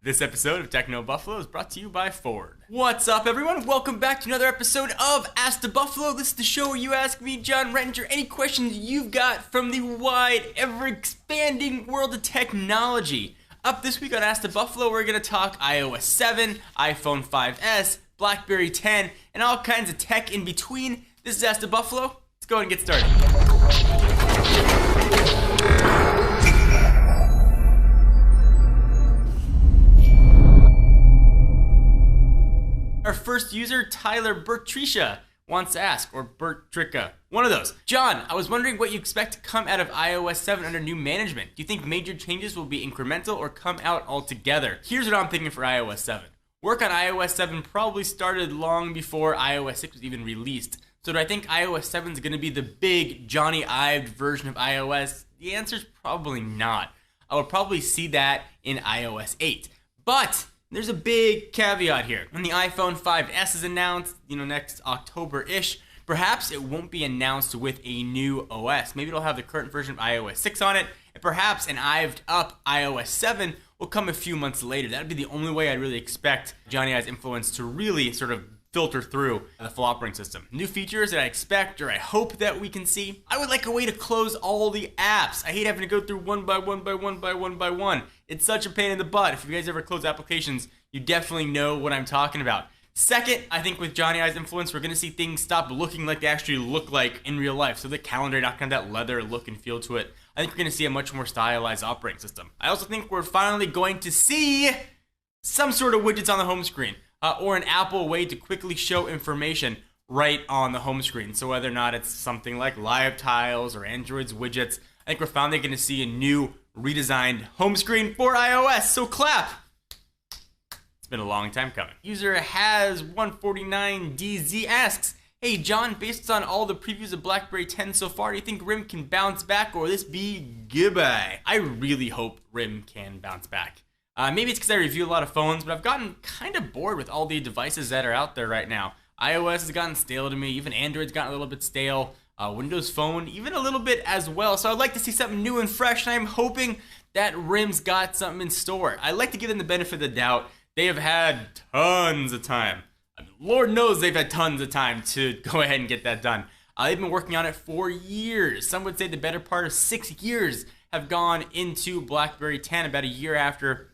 This episode of Techno Buffalo is brought to you by Ford. What's up, everyone? Welcome back to another episode of Ask the Buffalo. This is the show where you ask me, John Rettinger, any questions you've got from the wide, ever-expanding world of technology. Up this week on Ask the Buffalo, we're going to talk iOS 7, iPhone 5S, BlackBerry 10, and all kinds of tech in between. This is Ask the Buffalo. Let's go ahead and get started. Our first user, Tyler Bertricia, wants to ask, or Bertricka, one of those. John, I was wondering what you expect to come out of iOS 7 under new management. Do you think major changes will be incremental or come out altogether? Here's what I'm thinking for iOS 7. Work on iOS 7 probably started long before iOS 6 was even released. So do I think iOS 7 is going to be the big Johnny Ive version of iOS? The answer is probably not. I would probably see that in iOS 8. But there's a big caveat here. When the iPhone 5S is announced, next October-ish, perhaps it won't be announced with a new OS. Maybe it'll have the current version of iOS 6 on it, and perhaps an Ived up iOS 7 will come a few months later. That would be the only way I'd really expect Johnny Ive's influence to really sort of filter through the full operating system. New features that I expect or I hope that we can see. I would like a way to close all the apps. I hate having to go through one by one. It's such a pain in the butt. If you guys ever close applications, you definitely know what I'm talking about. Second, I think with Johnny Ive's influence, we're going to see things stop looking like they actually look like in real life. So the calendar not going to have that leather look and feel to it. I think we're going to see a much more stylized operating system. I also think we're finally going to see some sort of widgets on the home screen. Or an Apple way to quickly show information right on the home screen. So whether or not it's something like Live Tiles or Android's widgets, I think we're finally going to see a new redesigned home screen for iOS. So clap! It's been a long time coming. User has149DZ asks, hey John, based on all the previews of BlackBerry 10 so far, do you think RIM can bounce back or will this be goodbye? I really hope RIM can bounce back. Maybe it's because I review a lot of phones, but I've gotten kind of bored with all the devices that are out there right now. iOS has gotten stale to me, even Android's gotten a little bit stale, Windows Phone even a little bit as well, so I'd like to see something new and fresh, and I'm hoping that RIM's got something in store. I'd like to give them the benefit of the doubt. They have had tons of time. Lord knows they've had tons of time to go ahead and get that done. They've been working on it for years. Some would say the better part of 6 years have gone into BlackBerry 10, about a year after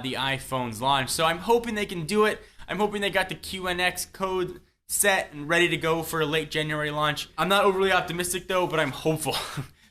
the iPhone's launch. So I'm hoping they can do it. I'm hoping they got the QNX code set and ready to go for a late January launch. I'm not overly optimistic though, but I'm hopeful.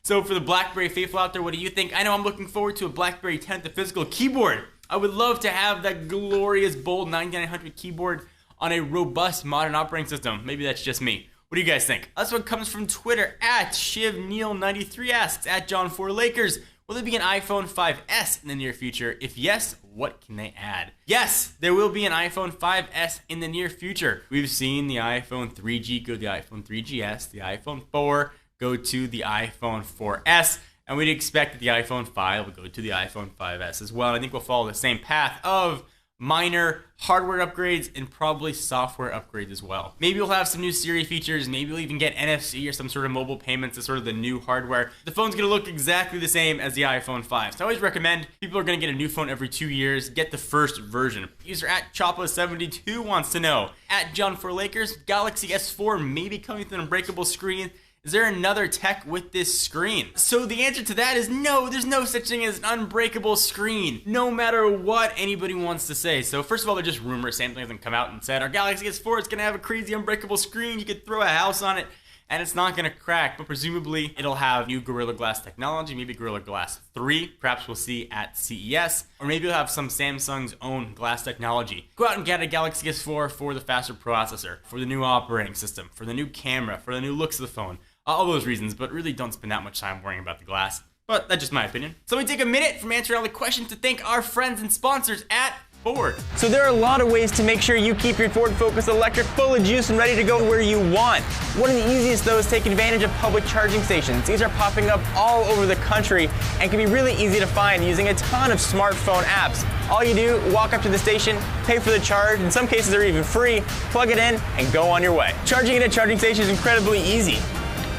So for the BlackBerry faithful out there, what do you think? I know I'm looking forward to a BlackBerry 10 with a physical keyboard. I would love to have that glorious, bold 9900 keyboard on a robust modern operating system. Maybe that's just me. What do you guys think? This one comes from Twitter, @ShivNeil93 asks, @John4Lakers, will there be an iPhone 5S in the near future? If yes, what can they add? Yes, there will be an iPhone 5S in the near future. We've seen the iPhone 3G go to the iPhone 3GS, the iPhone 4 go to the iPhone 4S, and we'd expect that the iPhone 5 will go to the iPhone 5S as well. And I think we'll follow the same path of minor hardware upgrades and probably software upgrades as well. Maybe we'll have some new Siri features, maybe we'll even get NFC or some sort of mobile payments as sort of the new hardware. The phone's gonna look exactly the same as the iPhone 5. So I always recommend people are gonna get a new phone every 2 years, get the first version. User @Choppa72 wants to know, @John4Lakers, Galaxy S4 may be coming with an unbreakable screen. Is there another tech with this screen? So the answer to that is no, there's no such thing as an unbreakable screen, no matter what anybody wants to say. So first of all, they're just rumors. Samsung hasn't come out and said, our Galaxy S4 is gonna have a crazy unbreakable screen, you could throw a house on it and it's not gonna crack, but presumably it'll have new Gorilla Glass technology, maybe Gorilla Glass 3, perhaps we'll see at CES, or maybe it'll have some Samsung's own glass technology. Go out and get a Galaxy S4 for the faster processor, for the new operating system, for the new camera, for the new looks of the phone. All those reasons, but really don't spend that much time worrying about the glass. But that's just my opinion. So we take a minute from answering all the questions to thank our friends and sponsors at Ford. So there are a lot of ways to make sure you keep your Ford Focus Electric full of juice and ready to go where you want. One of the easiest though is take advantage of public charging stations. These are popping up all over the country and can be really easy to find using a ton of smartphone apps. All you do, walk up to the station, pay for the charge, in some cases they're even free, plug it in, and go on your way. Charging at a charging station is incredibly easy.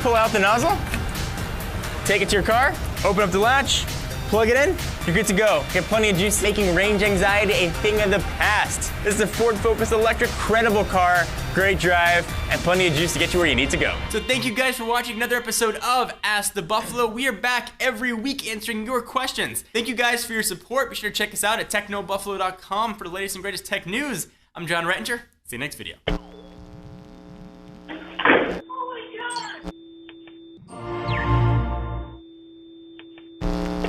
Pull out the nozzle, take it to your car, Open up the latch, plug it in, you're good to go. Get plenty of juice, making range anxiety a thing of the past. This is a Ford Focus Electric, credible car, great drive, and plenty of juice to get you where you need to go. So thank you guys for watching another episode of Ask the Buffalo. We are back every week answering your questions. Thank you guys for your support. Be sure to check us out at technobuffalo.com for the latest and greatest tech news. I'm John Rettinger. See you next video.